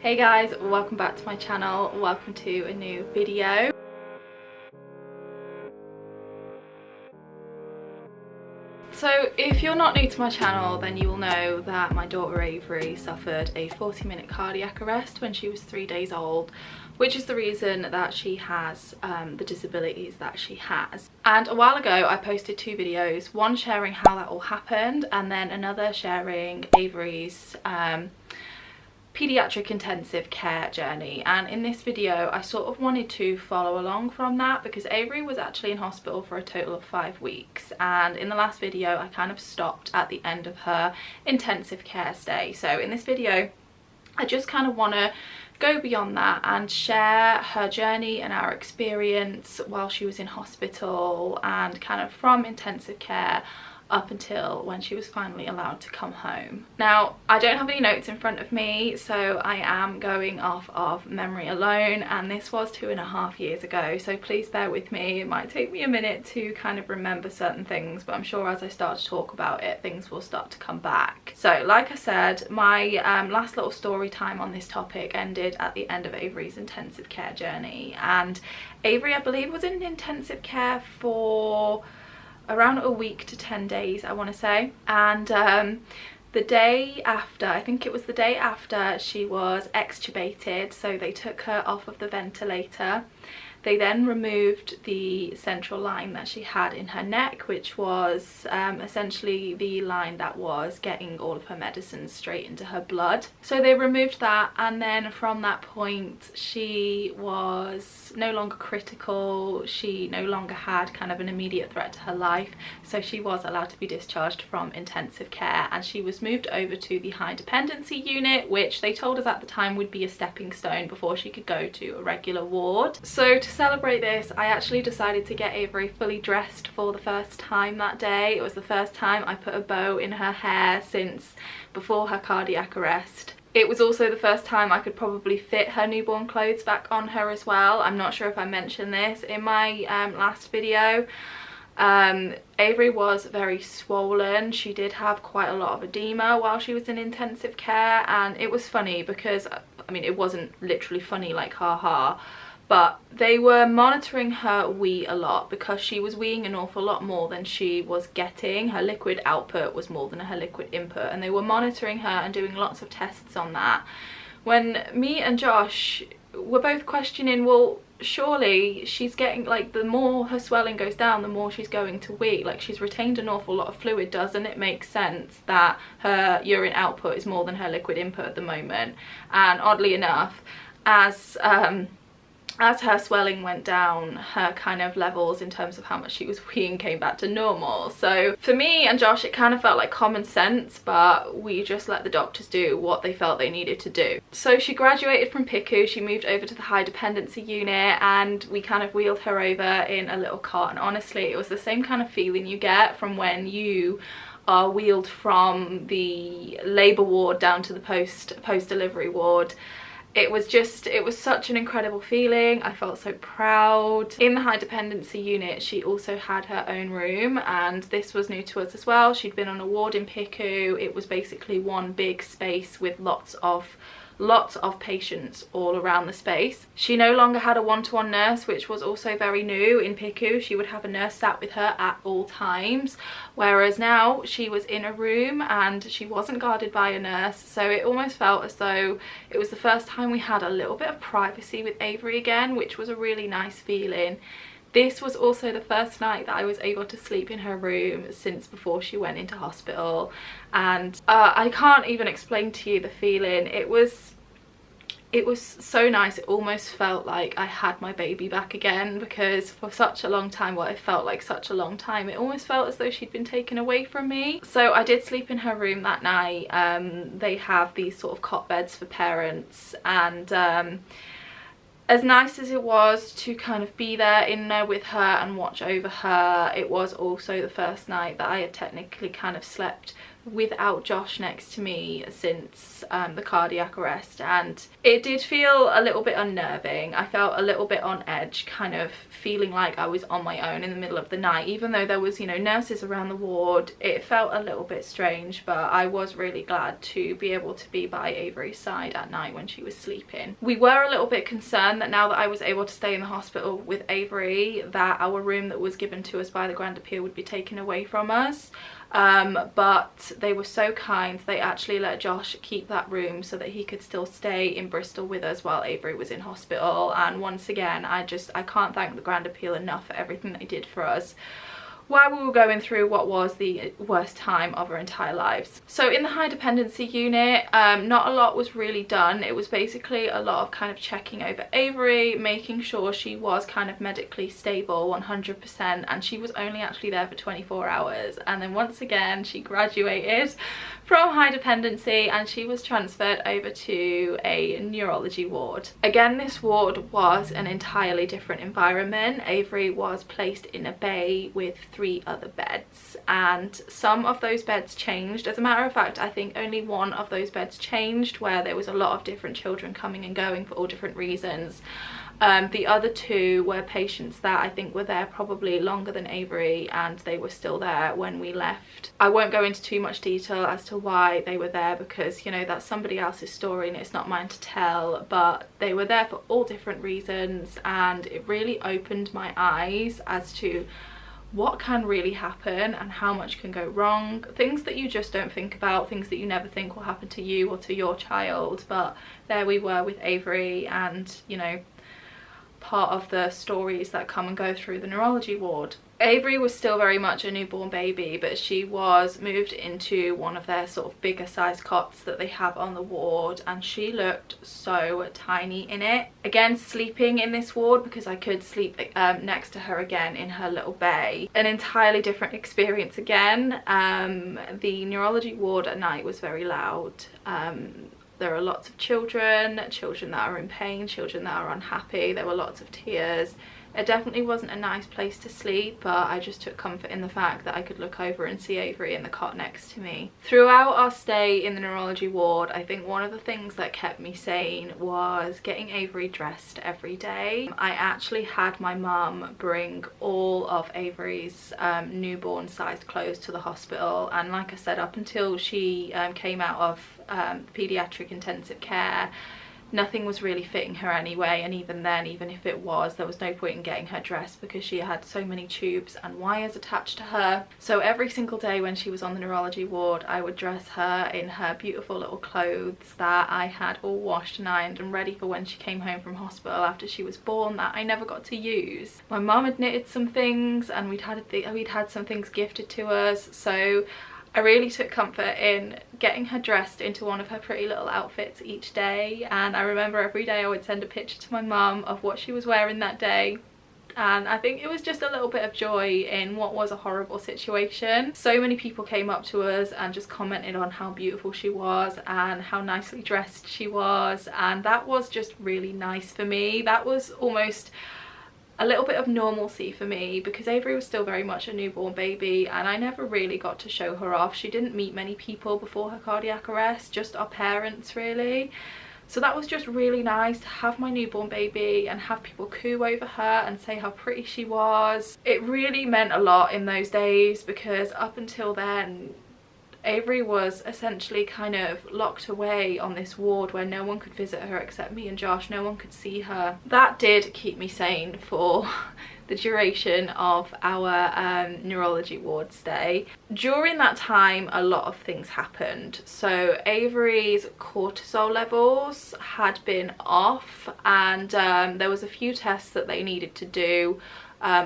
Hey guys, welcome back to my channel. Welcome to a new video. So if you're not new to my channel, then you will know that my daughter Avery suffered a 40-minute cardiac arrest when she was 3 days old, which is the reason that she has the disabilities that she has. And a while ago I posted two videos, one sharing how that all happened and then another sharing Avery's pediatric intensive care journey. And in this video I sort of wanted to follow along from that because Avery was actually in hospital for a total of 5 weeks, and in the last video I kind of stopped at the end of her intensive care stay. So in this video I just kind of want to go beyond that and share her journey and our experience while she was in hospital and kind of from intensive care up until when she was finally allowed to come home. Now, I don't have any notes in front of me, so I am going off of memory alone, and this was 2.5 years ago, so please bear with me. It might take me a minute to kind of remember certain things, but I'm sure as I start to talk about it, things will start to come back. So, like I said, my last little story time on this topic ended at the end of Avery's intensive care journey, and Avery, I believe, was in intensive care for around a week to 10 days, I want to say. And the day after, I think it was the day after, she was extubated, so they took her off of the ventilator. They then removed the central line that she had in her neck, which was essentially the line that was getting all of her medicines straight into her blood. So they removed that, and then from that point she was no longer critical. She no longer had kind of an immediate threat to her life, so she was allowed to be discharged from intensive care, and she was moved over to the high dependency unit, which they told us at the time would be a stepping stone before she could go to a regular ward. So to celebrate this, I actually decided to get Avery fully dressed for the first time that day. It was the first time I put a bow in her hair since before her cardiac arrest. It was also the first time I could probably fit her newborn clothes back on her as well. I'm not sure if I mentioned this in my last video. Avery was very swollen. She did have quite a lot of edema while she was in intensive care, and it was funny because, I mean, it wasn't literally funny like haha, but they were monitoring her wee a lot because she was weeing an awful lot more than she was getting. Her liquid output was more than her liquid input, and they were monitoring her and doing lots of tests on that. When me and Josh were both questioning, well, surely she's getting, like, the more her swelling goes down, the more she's going to wee. Like, she's retained an awful lot of fluid. Doesn't it make sense that her urine output is more than her liquid input at the moment? And oddly enough, as her swelling went down, her kind of levels in terms of how much she was weeing came back to normal. So for me and Josh, it kind of felt like common sense, but we just let the doctors do what they felt they needed to do. So she graduated from PICU, she moved over to the high dependency unit, and we kind of wheeled her over in a little cot. And honestly, it was the same kind of feeling you get from when you are wheeled from the labour ward down to the post-delivery ward. It was such an incredible feeling. I felt so proud. In the high dependency unit, she also had her own room, and this was new to us as well. She'd been on a ward in PICU. It was basically one big space with lots of patients all around the space. She no longer had a one-to-one nurse, which was also very new. In PICU, she would have a nurse sat with her at all times, whereas now she was in a room and she wasn't guarded by a nurse. So it almost felt as though it was the first time we had a little bit of privacy with Avery again, which was a really nice feeling. This was also the first night that I was able to sleep in her room since before she went into hospital, and I can't even explain to you the feeling. It was so nice. It almost felt like I had my baby back again, because for such a long time, well, it felt like such a long time, it almost felt as though she'd been taken away from me. So I did sleep in her room that night. They have these sort of cot beds for parents, and as nice as it was to kind of be there in there with her and watch over her, it was also the first night that I had technically kind of slept without Josh next to me since the cardiac arrest, and it did feel a little bit unnerving. I felt a little bit on edge, kind of feeling like I was on my own in the middle of the night, even though there was, you know, nurses around the ward. It felt a little bit strange, but I was really glad to be able to be by Avery's side at night when she was sleeping. We were a little bit concerned that now that I was able to stay in the hospital with Avery, that our room that was given to us by the Grand Appeal would be taken away from us. But they were so kind, they actually let Josh keep that room so that he could still stay in Bristol with us while Avery was in hospital. And once again, I can't thank the Grand Appeal enough for everything they did for us while we were going through what was the worst time of our entire lives. So in the high dependency unit, not a lot was really done. It was basically a lot of kind of checking over Avery, making sure she was kind of medically stable 100%, and she was only actually there for 24 hours. And then once again, she graduated from high dependency and she was transferred over to a neurology ward. Again, this ward was an entirely different environment. Avery was placed in a bay with 3 other beds, and some of those beds changed. As a matter of fact, I think only one of those beds changed, where there was a lot of different children coming and going for all different reasons. The other 2 were patients that I think were there probably longer than Avery, and they were still there when we left. I won't go into too much detail as to why they were there, because, you know, that's somebody else's story and it's not mine to tell, but they were there for all different reasons, and it really opened my eyes as to what can really happen and how much can go wrong. Things that you just don't think about, things that you never think will happen to you or to your child. But there we were with Avery, and, you know, part of the stories that come and go through the neurology ward. Avery was still very much a newborn baby, but she was moved into one of their sort of bigger size cots that they have on the ward, and she looked so tiny in it. Again, sleeping in this ward, because I could sleep next to her again in her little bay. An entirely different experience again. The neurology ward at night was very loud. There are lots of children that are in pain, children that are unhappy. There were lots of tears. It definitely wasn't a nice place to sleep, but I just took comfort in the fact that I could look over and see Avery in the cot next to me. Throughout our stay in the neurology ward, I think one of the things that kept me sane was getting Avery dressed every day. I actually had my mum bring all of Avery's newborn sized clothes to the hospital, and like I said, up until she came out of paediatric intensive care, nothing was really fitting her anyway, and even then, even if it was, there was no point in getting her dressed because she had so many tubes and wires attached to her. So every single day when she was on the neurology ward, I would dress her in her beautiful little clothes that I had all washed and ironed and ready for when she came home from hospital after she was born, that I never got to use. My mum had knitted some things, and we'd had some things gifted to us, so I really took comfort in getting her dressed into one of her pretty little outfits each day. And I remember every day I would send a picture to my mum of what she was wearing that day. And I think it was just a little bit of joy in what was a horrible situation. So many people came up to us and just commented on how beautiful she was and how nicely dressed she was. And that was just really nice for me. That was almost a little bit of normalcy for me, because Avery was still very much a newborn baby and I never really got to show her off. She didn't meet many people before her cardiac arrest, just our parents really. So that was just really nice to have my newborn baby and have people coo over her and say how pretty she was. It really meant a lot in those days, because up until then Avery was essentially kind of locked away on this ward where no one could visit her except me and Josh. No one could see her. That did keep me sane for the duration of our neurology ward stay. During that time, a lot of things happened. So Avery's cortisol levels had been off, and there was a few tests that they needed to do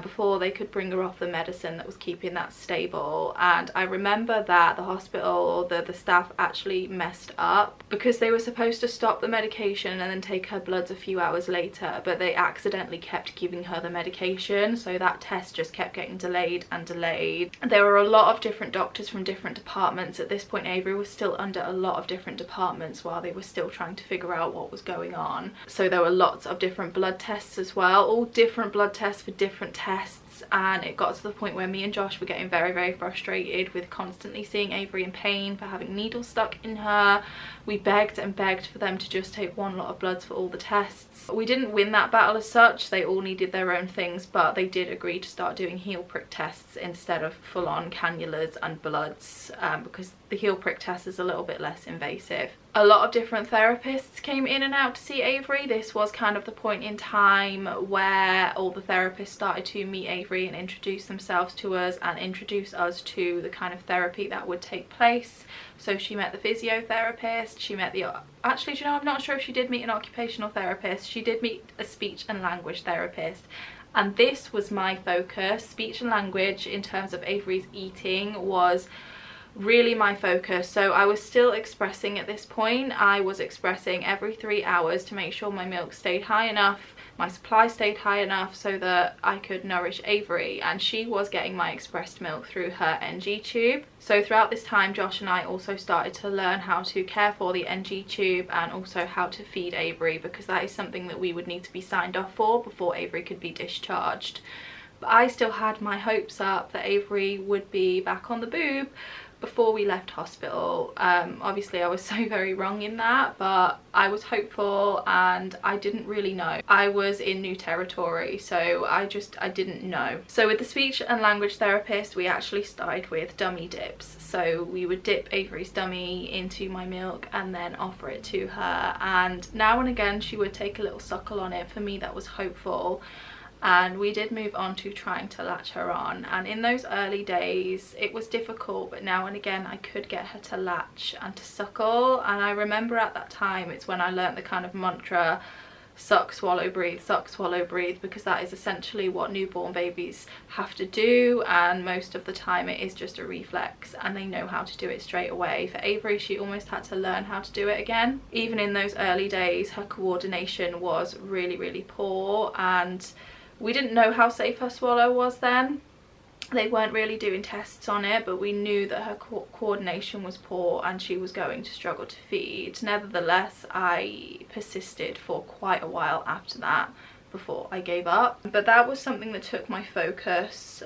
before they could bring her off the medicine that was keeping that stable. And I remember that the hospital, or the staff, actually messed up because they were supposed to stop the medication and then take her bloods a few hours later, but they accidentally kept giving her the medication, so that test just kept getting delayed and delayed. There were a lot of different doctors from different departments. At this point, Avery was still under a lot of different departments while they were still trying to figure out what was going on. So there were lots of different blood tests as well, all different blood tests for different tests, tests, and it got to the point where me and Josh were getting very, very frustrated with constantly seeing Avery in pain for having needles stuck in her. We begged and begged for them to just take one lot of bloods for all the tests. We didn't win that battle as such. They all needed their own things, but they did agree to start doing heel prick tests instead of full-on cannulas and bloods, because the heel prick test is a little bit less invasive. A lot of different therapists came in and out to see Avery. This was kind of the point in time where all the therapists started to meet Avery and introduce themselves to us and introduce us to the kind of therapy that would take place. So she met the physiotherapist, she met the, actually, do you know, I'm not sure if she did meet an occupational therapist. She did meet a speech and language therapist. And this was my focus. Speech and language in terms of Avery's eating was really my focus. So I was still expressing at this point. I was expressing every 3 hours to make sure my milk stayed high enough, my supply stayed high enough so that I could nourish Avery, and she was getting my expressed milk through her NG tube. So throughout this time, Josh and I also started to learn how to care for the NG tube and also how to feed Avery, because that is something that we would need to be signed off for before Avery could be discharged. But I still had my hopes up that Avery would be back on the boob before we left hospital. Obviously I was so very wrong in that, but I was hopeful and I didn't really know. I was in new territory, so I didn't know. So with the speech and language therapist, we actually started with dummy dips. So we would dip Avery's dummy into my milk and then offer it to her, and now and again she would take a little suckle on it. For me, that was hopeful. And we did move on to trying to latch her on, and in those early days it was difficult, but now and again I could get her to latch and to suckle. And I remember at that time it's when I learnt the kind of mantra suck, swallow, breathe, suck, swallow, breathe, because that is essentially what newborn babies have to do, and most of the time it is just a reflex and they know how to do it straight away. For Avery, she almost had to learn how to do it again. Even in those early days her coordination was really, really poor, and we didn't know how safe her swallow was then. They weren't really doing tests on it, but we knew that her coordination was poor and she was going to struggle to feed. Nevertheless, I persisted for quite a while after that before I gave up. But that was something that took my focus.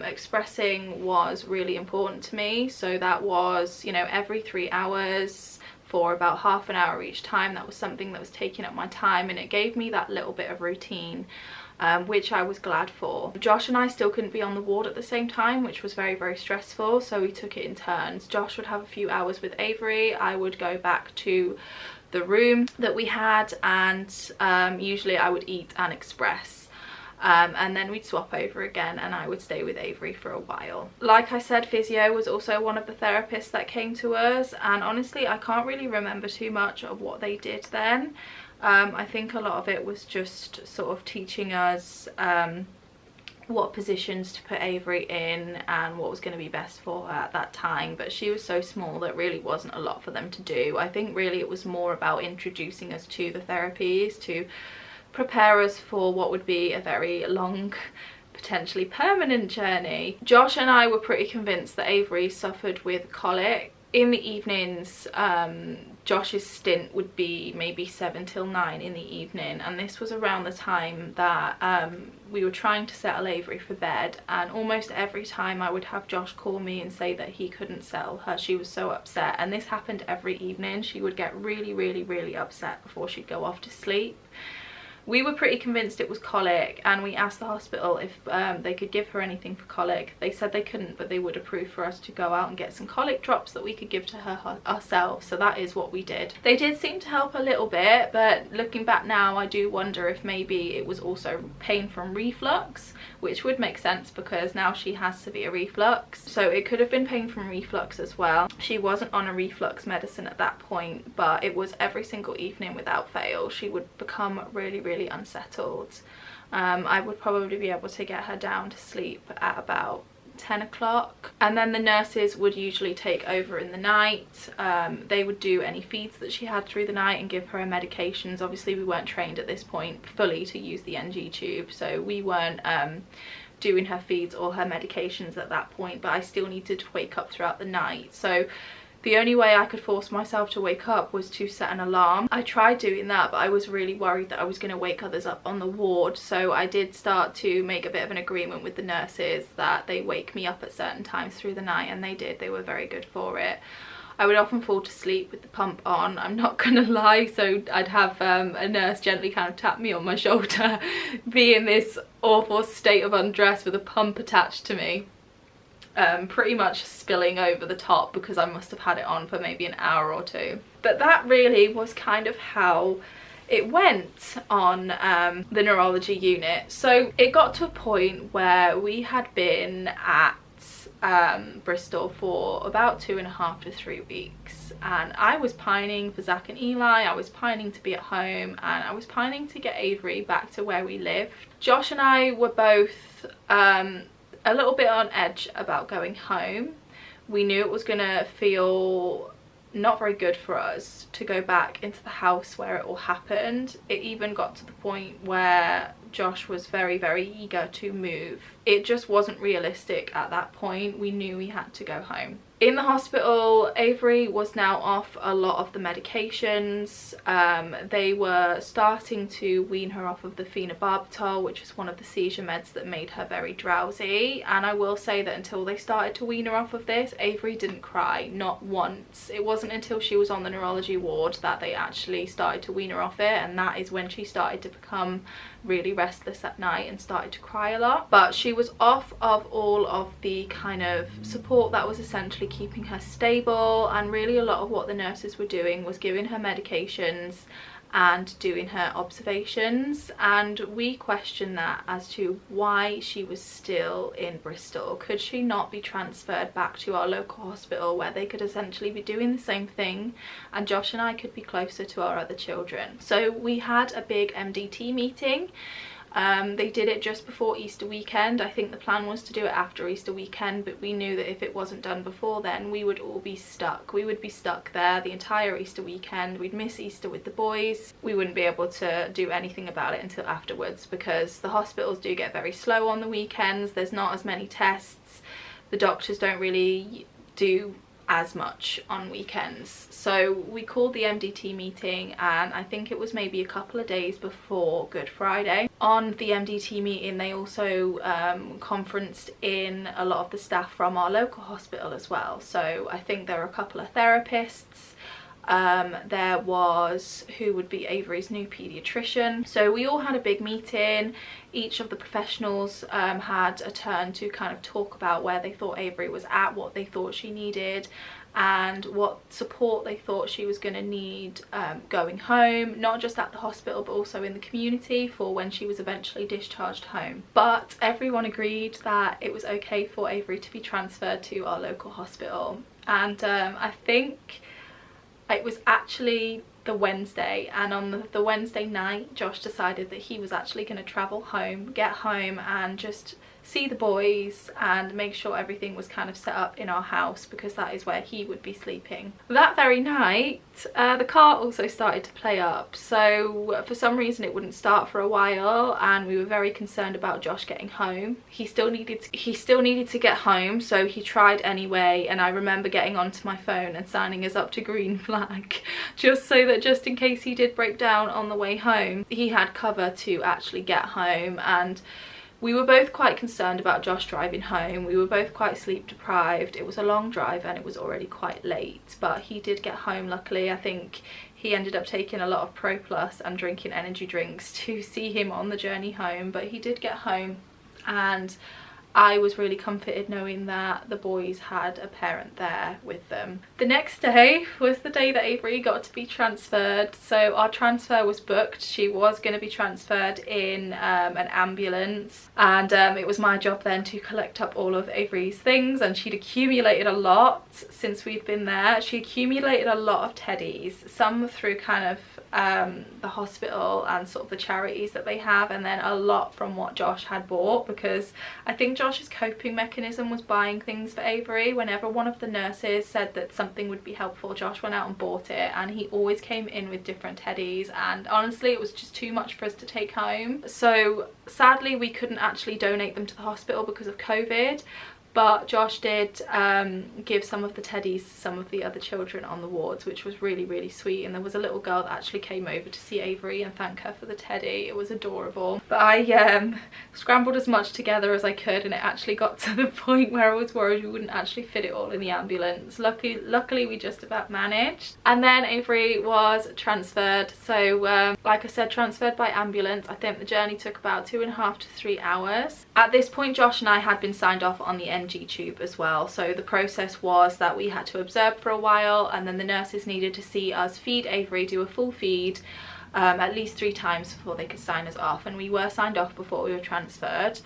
Expressing was really important to me, so that was, you know, every 3 hours for about half an hour each time. That was something that was taking up my time, and it gave me that little bit of routine, which I was glad for. Josh and I still couldn't be on the ward at the same time, which was very, very stressful, so we took it in turns. Josh would have a few hours with Avery, I would go back to the room that we had, and usually I would eat and express. And then we'd swap over again and I would stay with Avery for a while. Like I said, physio was also one of the therapists that came to us, and honestly I can't really remember too much of what they did then. I think a lot of it was just sort of teaching us what positions to put Avery in and what was going to be best for her at that time, but she was so small that really wasn't a lot for them to do. I think really it was more about introducing us to the therapies to prepare us for what would be a very long, potentially permanent journey. Josh and I were pretty convinced that Avery suffered with colic. In the evenings, Josh's stint would be maybe 7 till 9 in the evening, and this was around the time that we were trying to settle Avery for bed, and almost every time I would have Josh call me and say that he couldn't settle her. She was so upset, and this happened every evening. She would get really, really, really upset before she'd go off to sleep. We were pretty convinced it was colic, and we asked the hospital if they could give her anything for colic. They said they couldn't, but they would approve for us to go out and get some colic drops that we could give to her ourselves, so that is what we did. They did seem to help a little bit, but looking back now I do wonder if maybe it was also pain from reflux, which would make sense because now she has severe reflux, so it could have been pain from reflux as well. She wasn't on a reflux medicine at that point, but it was every single evening without fail. She would become really, really unsettled. I would probably be able to get her down to sleep at about 10 o'clock, and then the nurses would usually take over in the night. They would do any feeds that she had through the night and give her her medications. Obviously we weren't trained at this point fully to use the NG tube, so we weren't doing her feeds or her medications at that point, but I still needed to wake up throughout the night. So The only way I could force myself to wake up was to set an alarm. I tried doing that, but I was really worried that I was going to wake others up on the ward, so I did start to make a bit of an agreement with the nurses that they wake me up at certain times through the night, and they did. They were very good for it. I would often fall to sleep with the pump on, I'm not gonna lie, so I'd have a nurse gently kind of tap me on my shoulder, be in this awful state of undress with a pump attached to me, pretty much spilling over the top because I must have had it on for maybe an hour or two. But that really was kind of how it went on the neurology unit. So it got to a point where we had been at Bristol for about 2.5 to 3 weeks, and I was pining for Zach and Eli. I was pining to be at home, and I was pining to get Avery back to where we lived. Josh and I were both a little bit on edge about going home. We knew it was gonna feel not very good for us to go back into the house where it all happened. It even got to the point where Josh was very, very eager to move. It just wasn't realistic at that point. We knew we had to go home. In the hospital, Avery was now off a lot of the medications. They were starting to wean her off of the phenobarbital, which is one of the seizure meds that made her very drowsy. And I will say that until they started to wean her off of this, Avery didn't cry, not once. It wasn't until she was on the neurology ward that they actually started to wean her off it, and that is when she started to become really restless at night and started to cry a lot. But she was off of all of the kind of support that was essentially keeping her stable, and really a lot of what the nurses were doing was giving her medications and doing her observations. And we questioned that as to why she was still in Bristol. Could she not be transferred back to our local hospital where they could essentially be doing the same thing, and Josh and I could be closer to our other children? So we had a big MDT meeting. They did it just before Easter weekend. I think the plan was to do it after Easter weekend, but we knew that if it wasn't done before then, we would all be stuck. We would be stuck there the entire Easter weekend. We'd miss Easter with the boys. We wouldn't be able to do anything about it until afterwards, because the hospitals do get very slow on the weekends. There's not as many tests. The doctors don't really do as much on weekends. So we called the MDT meeting, and I think it was maybe a couple of days before Good Friday. On the MDT meeting, they also conferenced in a lot of the staff from our local hospital as well. So I think there were a couple of therapists. There was who would be Avery's new paediatrician. So we all had a big meeting. Each of the professionals had a turn to kind of talk about where they thought Avery was at, what they thought she needed, and what support they thought she was going to need going home, not just at the hospital but also in the community for when she was eventually discharged home. But everyone agreed that it was okay for Avery to be transferred to our local hospital. And I think it was actually the Wednesday, and on the Wednesday night Josh decided that he was actually going to travel home, get home and just see the boys and make sure everything was kind of set up in our house, because that is where he would be sleeping. That very night the car also started to play up, so for some reason it wouldn't start for a while, and we were very concerned about Josh getting home. He still needed to get home, so he tried anyway, and I remember getting onto my phone and signing us up to green flag just so that just in case he did break down on the way home, he had cover to actually get home. And we were both quite concerned about Josh driving home. We were both quite sleep deprived. It was a long drive and it was already quite late, but he did get home luckily. I think he ended up taking a lot of Pro Plus and drinking energy drinks to see him on the journey home, but he did get home, and I was really comforted knowing that the boys had a parent there with them. The next day was the day that Avery got to be transferred. So our transfer was booked. She was going to be transferred in an ambulance, and it was my job then to collect up all of Avery's things, and she'd accumulated a lot since we'd been there. She accumulated a lot of teddies, some through kind of the hospital and sort of the charities that they have, and then a lot from what Josh had bought, because I think Josh's coping mechanism was buying things for Avery. Whenever one of the nurses said that something would be helpful, Josh went out and bought it, and he always came in with different teddies, and honestly it was just too much for us to take home. So sadly we couldn't actually donate them to the hospital because of COVID, but Josh did give some of the teddies to some of the other children on the wards, which was really, really sweet. And there was a little girl that actually came over to see Avery and thank her for the teddy. It was adorable. But I scrambled as much together as I could, and it actually got to the point where I was worried we wouldn't actually fit it all in the ambulance. Luckily we just about managed. And then Avery was transferred. So like I said, transferred by ambulance. I think the journey took about 2.5 to 3 hours. At this point, Josh and I had been signed off on the NG tube as well. So the process was that we had to observe for a while, and then the nurses needed to see us feed Avery, do a full feed at least 3 times before they could sign us off. And we were signed off before we were transferred.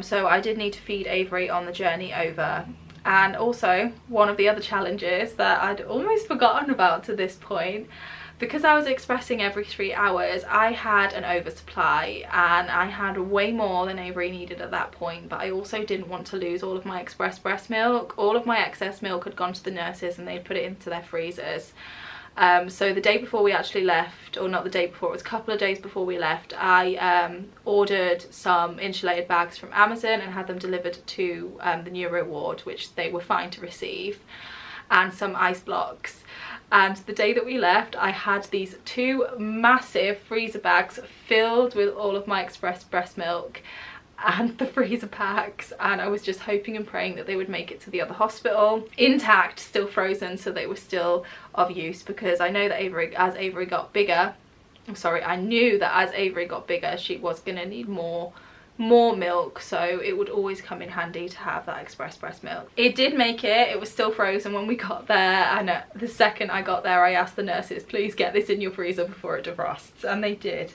So I did need to feed Avery on the journey over. And also, one of the other challenges that I'd almost forgotten about to this point, because I was expressing every 3 hours, I had an oversupply, and I had way more than Avery needed at that point. But I also didn't want to lose all of my express breast milk. All of my excess milk had gone to the nurses and they'd put it into their freezers. So the day before we actually left, or not the day before, it was a couple of days before we left, I ordered some insulated bags from Amazon and had them delivered to the neuro ward, which they were fine to receive, and some ice blocks. And the day that we left, I had these 2 massive freezer bags filled with all of my express breast milk and the freezer packs, and I was just hoping and praying that they would make it to the other hospital intact, still frozen, so they were still of use. Because I know that as Avery got bigger, I knew that as Avery got bigger she was going to need more milk, so it would always come in handy to have that express breast milk. It did make it. It was still frozen when we got there, and the second I got there I asked the nurses, please get this in your freezer before it defrosts, and they did.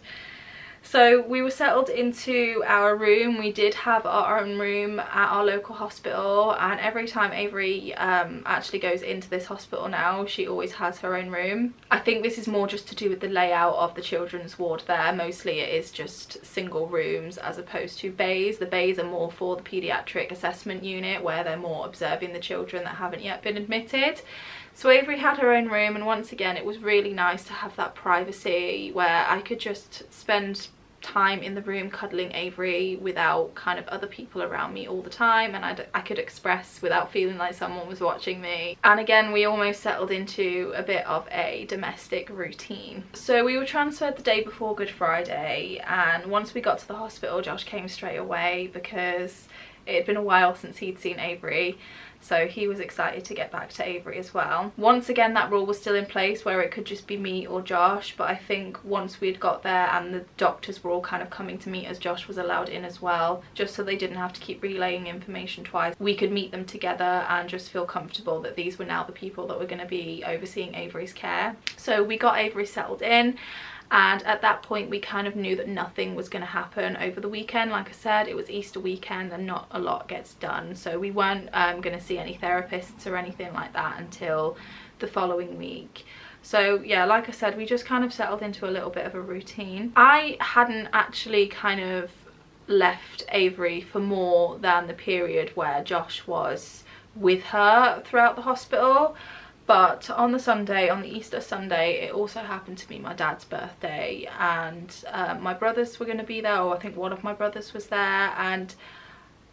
So we were settled into our room. We did have our own room at our local hospital, and every time Avery actually goes into this hospital now, she always has her own room. I think this is more just to do with the layout of the children's ward there. Mostly it is just single rooms as opposed to bays. The bays are more for the paediatric assessment unit, where they're more observing the children that haven't yet been admitted. So Avery had her own room, and once again it was really nice to have that privacy where I could just spend time in the room cuddling Avery without kind of other people around me all the time, and I could express without feeling like someone was watching me. And again, we almost settled into a bit of a domestic routine. So we were transferred the day before Good Friday, and once we got to the hospital, Josh came straight away because it had been a while since he'd seen Avery. So he was excited to get back to Avery as well. Once again, that rule was still in place where it could just be me or Josh, but I think once we'd got there and the doctors were all kind of coming to meet us, Josh was allowed in as well, just so they didn't have to keep relaying information twice. We could meet them together and just feel comfortable that these were now the people that were going to be overseeing Avery's care. So we got Avery settled in, and at that point we kind of knew that nothing was going to happen over the weekend. Like I said, it was Easter weekend and not a lot gets done, so we weren't going to see any therapists or anything like that until the following week. So yeah, like I said, we just kind of settled into a little bit of a routine. I hadn't actually kind of left Avery for more than the period where Josh was with her throughout the hospital. But on the Sunday, on the Easter Sunday, it also happened to be my dad's birthday, and my brothers were going to be there, or I think one of my brothers was there, and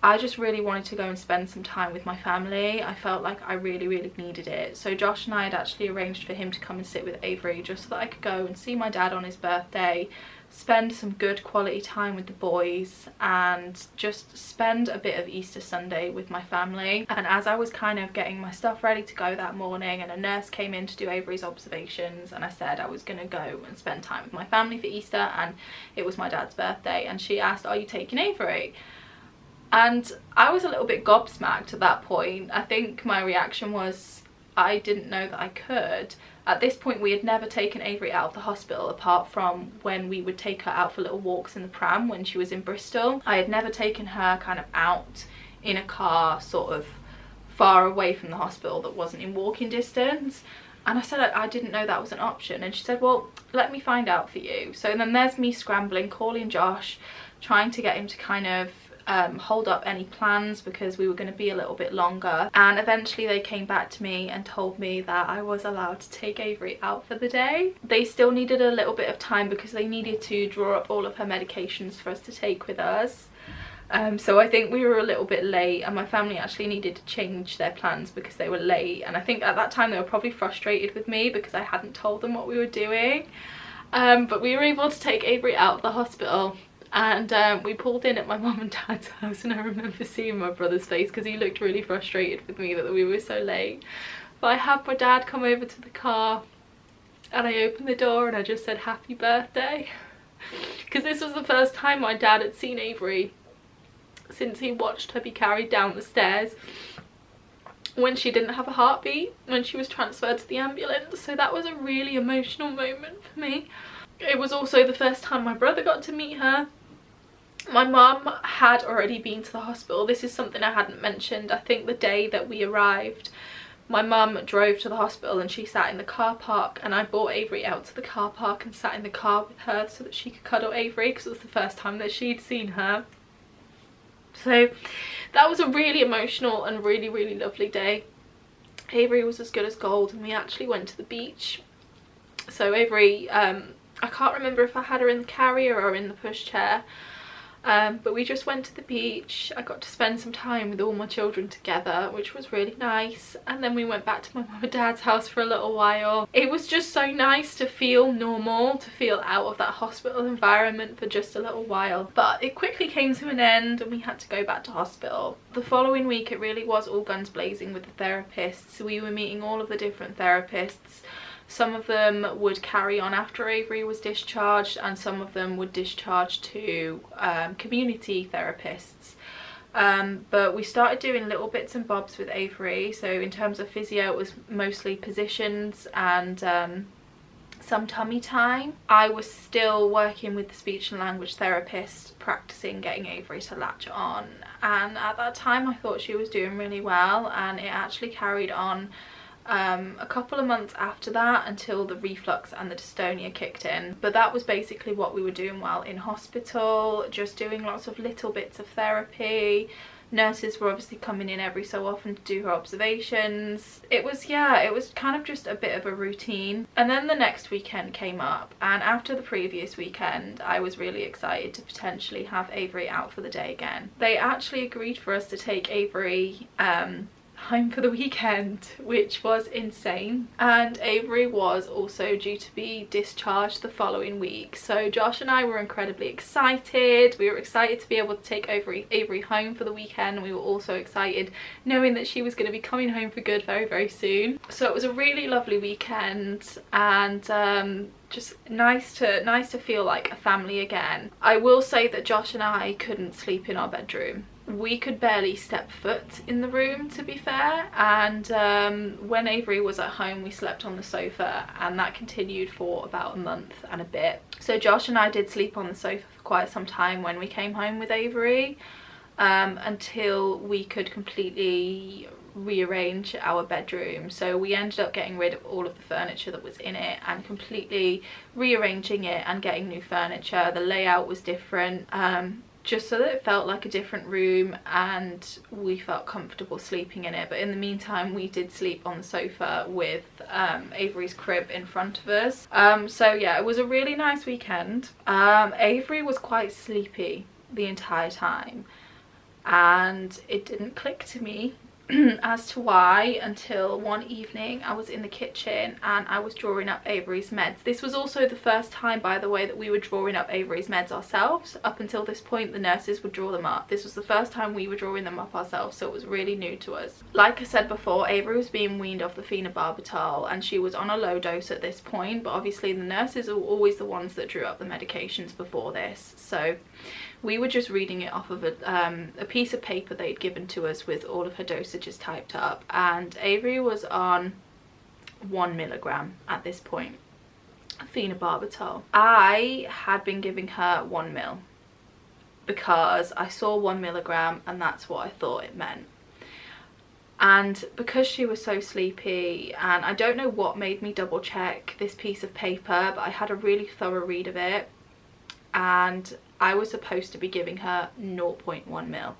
I just really wanted to go and spend some time with my family. I felt like I really, really needed it. So Josh and I had actually arranged for him to come and sit with Avery just so that I could go and see my dad on his birthday, spend some good quality time with the boys, and just spend a bit of Easter Sunday with my family. And as I was kind of getting my stuff ready to go that morning, and a nurse came in to do Avery's observations, and I said I was going to go and spend time with my family for Easter, and it was my dad's birthday, and she asked, are you taking Avery? And I was a little bit gobsmacked at that point. I think my reaction was I didn't know that I could. At this point, we had never taken Avery out of the hospital apart from when we would take her out for little walks in the pram when she was in Bristol. I had never taken her kind of out in a car sort of far away from the hospital that wasn't in walking distance. And I said I didn't know that was an option, and she said, well, let me find out for you. So then there's me scrambling, calling Josh, trying to get him to kind of hold up any plans because we were going to be a little bit longer. And eventually they came back to me and told me that I was allowed to take Avery out for the day. They still needed a little bit of time because they needed to draw up all of her medications for us to take with us. So I think we were a little bit late, and my family actually needed to change their plans because they were late, and I think at that time they were probably frustrated with me because I hadn't told them what we were doing. But we were able to take Avery out of the hospital, and we pulled in at my mum and dad's house, and I remember seeing my brother's face because he looked really frustrated with me that we were so late. But I had my dad come over to the car, and I opened the door and I just said happy birthday, because this was the first time my dad had seen Avery since he watched her be carried down the stairs when she didn't have a heartbeat, when she was transferred to the ambulance. So that was a really emotional moment for me. It was also the first time my brother got to meet her. My mum had already been to the hospital. This is something I hadn't mentioned. I think the day that we arrived, my mum drove to the hospital and she sat in the car park, and I brought Avery out to the car park and sat in the car with her so that she could cuddle Avery, because it was the first time that she'd seen her. So that was a really emotional and really lovely day. Avery was as good as gold, and we actually went to the beach. So Avery, I can't remember if I had her in the carrier or in the pushchair, but we just went to the beach. I got to spend some time with all my children together, which was really nice, and then we went back to my mum and dad's house for a little while. It was just so nice to feel normal, to feel out of that hospital environment for just a little while. But it quickly came to an end and we had to go back to hospital. The following week it really was all guns blazing with the therapists. We were meeting all of the different therapists. Some of them would carry on after Avery was discharged, and some of them would discharge to community therapists. But we started doing little bits and bobs with Avery. So in terms of physio, it was mostly positions and some tummy time. I was still working with the speech and language therapist, practicing getting Avery to latch on, and at that time I thought she was doing really well, and it actually carried on a couple of months after that until the reflux and the dystonia kicked in. But that was basically what we were doing while in hospital, just doing lots of little bits of therapy. Nurses were obviously coming in every so often to do her observations. It was kind of just a bit of a routine. And then the next weekend came up, and after the previous weekend I was really excited to potentially have Avery out for the day again. They actually agreed for us to take Avery home for the weekend, which was insane. And Avery was also due to be discharged the following week, so Josh and I were incredibly excited. We were excited to be able to take Avery home for the weekend. We were also excited knowing that she was going to be coming home for good very soon. So it was a really lovely weekend, and just nice to feel like a family again. I will say that Josh and I couldn't sleep in our bedroom. We could barely step foot in the room, to be fair, and when Avery was at home we slept on the sofa, and that continued for about a month and a bit. So Josh and I did sleep on the sofa for quite some time when we came home with Avery, until we could completely rearrange our bedroom. So we ended up getting rid of all of the furniture that was in it and completely rearranging it and getting new furniture. The layout was different, just so that it felt like a different room and we felt comfortable sleeping in it. But in the meantime we did sleep on the sofa with Avery's crib in front of us. So yeah, it was a really nice weekend. Avery was quite sleepy the entire time, and it didn't click to me as to why until one evening I was in the kitchen and I was drawing up Avery's meds. This was also the first time, by the way, that we were drawing up Avery's meds ourselves. Up until this point the nurses would draw them up. This was the first time we were drawing them up ourselves, so it was really new to us. Like I said before, Avery was being weaned off the phenobarbital and she was on a low dose at this point, but obviously the nurses are always the ones that drew up the medications before this, so we were just reading it off of a piece of paper they'd given to us with all of her dosages typed up, and Avery was on 1 milligram at this point, phenobarbital. I had been giving her 1 mil because I saw 1 milligram and that's what I thought it meant. And because she was so sleepy, and I don't know what made me double check this piece of paper, but I had a really thorough read of it, and I was supposed to be giving her 0.1 mil,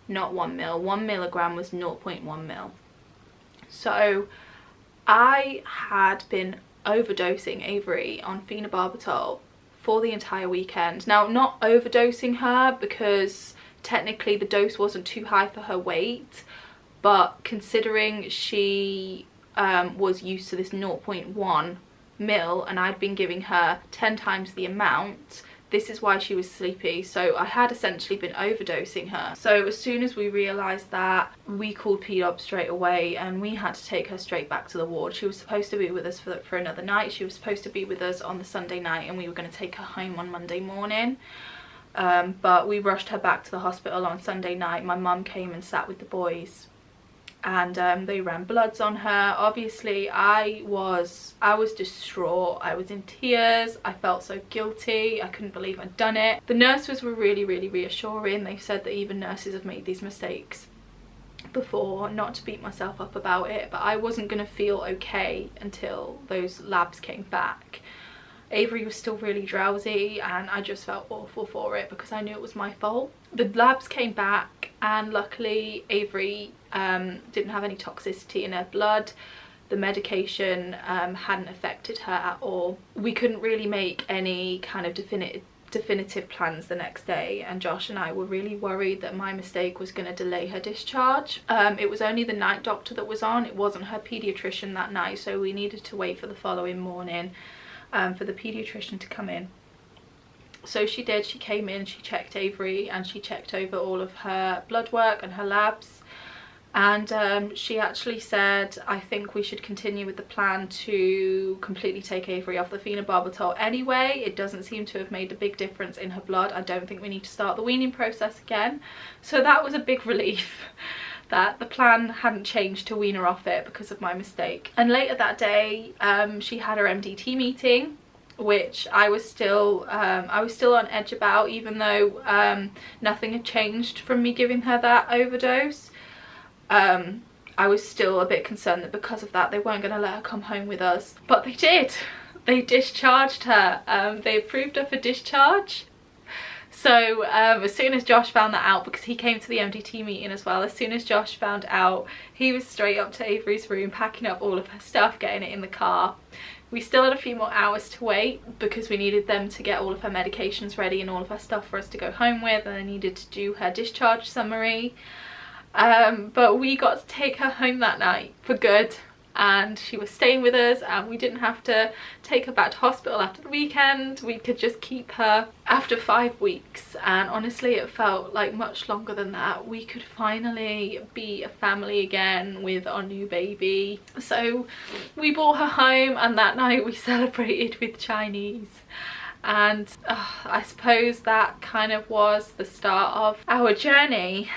not 1 mil. 1 milligram was 0.1 mil. So I had been overdosing Avery on phenobarbital for the entire weekend. Now, not overdosing her because technically the dose wasn't too high for her weight, but considering she was used to this 0.1 mil and I'd been giving her 10 times the amount, this is why she was sleepy. So I had essentially been overdosing her. So as soon as we realised that, we called P-Dob straight away and we had to take her straight back to the ward. She was supposed to be with us for another night. She was supposed to be with us on the Sunday night and we were going to take her home on Monday morning. But we rushed her back to the hospital on Sunday night. My mum came and sat with the boys and they ran bloods on her. Obviously I was distraught. I was in tears. I felt so guilty. I couldn't believe I'd done it. The nurses were really reassuring. They said that even nurses have made these mistakes before, not to beat myself up about it, but I wasn't going to feel okay until those labs came back. Avery was still really drowsy and I just felt awful for it because I knew it was my fault. The labs came back and luckily Avery didn't have any toxicity in her blood. The medication hadn't affected her at all. We couldn't really make any kind of definitive plans the next day, and Josh and I were really worried that my mistake was going to delay her discharge. It was only the night doctor that was on. It wasn't her paediatrician that night, so we needed to wait for the following morning for the paediatrician to come in. So she did. She came in, she checked Avery and she checked over all of her blood work and her labs, and she actually said, I think we should continue with the plan to completely take Avery off the phenobarbital anyway. It doesn't seem to have made a big difference in her blood. I don't think we need to start the weaning process again. So that was a big relief that the plan hadn't changed to wean her off it because of my mistake. And later that day she had her MDT meeting, which I was still on edge about, even though nothing had changed from me giving her that overdose. I was still a bit concerned that because of that they weren't going to let her come home with us, but they did. They discharged her. They approved her for discharge. So as soon as Josh found that out, because he came to the MDT meeting as well, as soon as Josh found out, he was straight up to Avery's room packing up all of her stuff, getting it in the car. We still had a few more hours to wait because we needed them to get all of her medications ready and all of her stuff for us to go home with, and I needed to do her discharge summary. But we got to take her home that night for good, and she was staying with us and we didn't have to take her back to hospital after the weekend. We could just keep her after 5 weeks, and honestly it felt like much longer than that. We could finally be a family again with our new baby. So we brought her home and that night we celebrated with Chinese. And I suppose that kind of was the start of our journey.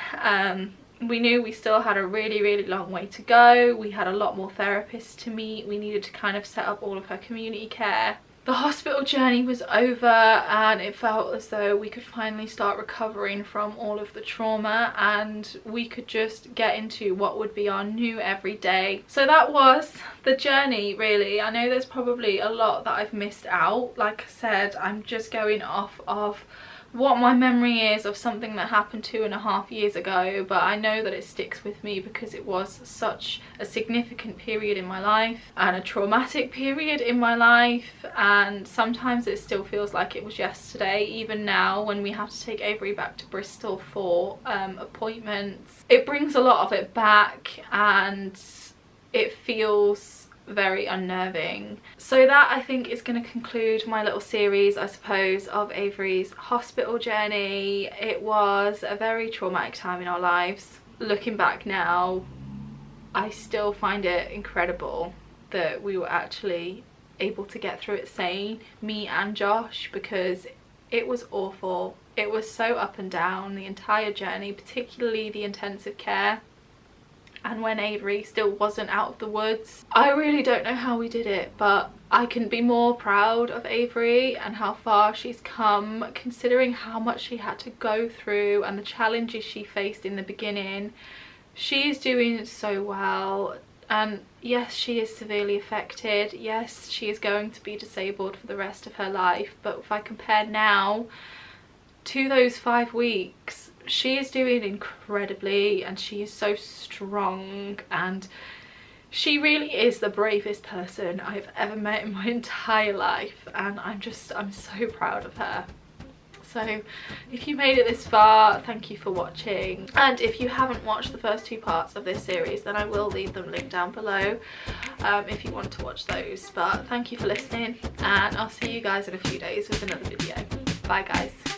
We knew we still had a really long way to go. We had a lot more therapists to meet. We needed to kind of set up all of her community care. The hospital journey was over and it felt as though we could finally start recovering from all of the trauma and we could just get into what would be our new everyday. So that was the journey, really. I know there's probably a lot that I've missed out. Like I said, I'm just going off of what my memory is of something that happened 2.5 years ago, but I know that it sticks with me because it was such a significant period in my life and a traumatic period in my life, and sometimes it still feels like it was yesterday. Even now when we have to take Avery back to Bristol for appointments, it brings a lot of it back and it feels very unnerving. So that, I think, is going to conclude my little series, I suppose, of Avery's hospital journey. It was a very traumatic time in our lives. Looking back now, I still find it incredible that we were actually able to get through it sane, me and Josh, because it was awful. It was so up and down the entire journey, particularly the intensive care. And when Avery still wasn't out of the woods. I really don't know how we did it, but I couldn't be more proud of Avery and how far she's come, considering how much she had to go through and the challenges she faced in the beginning. She is doing so well, and yes, she is severely affected. Yes, she is going to be disabled for the rest of her life, but if I compare now to those 5 weeks, she is doing incredibly and she is so strong, and she really is the bravest person I've ever met in my entire life, and I'm so proud of her. So if you made it this far, thank you for watching. And if you haven't watched the first 2 parts of this series, then I will leave them linked down below if you want to watch those. But thank you for listening, and I'll see you guys in a few days with another video. Bye guys.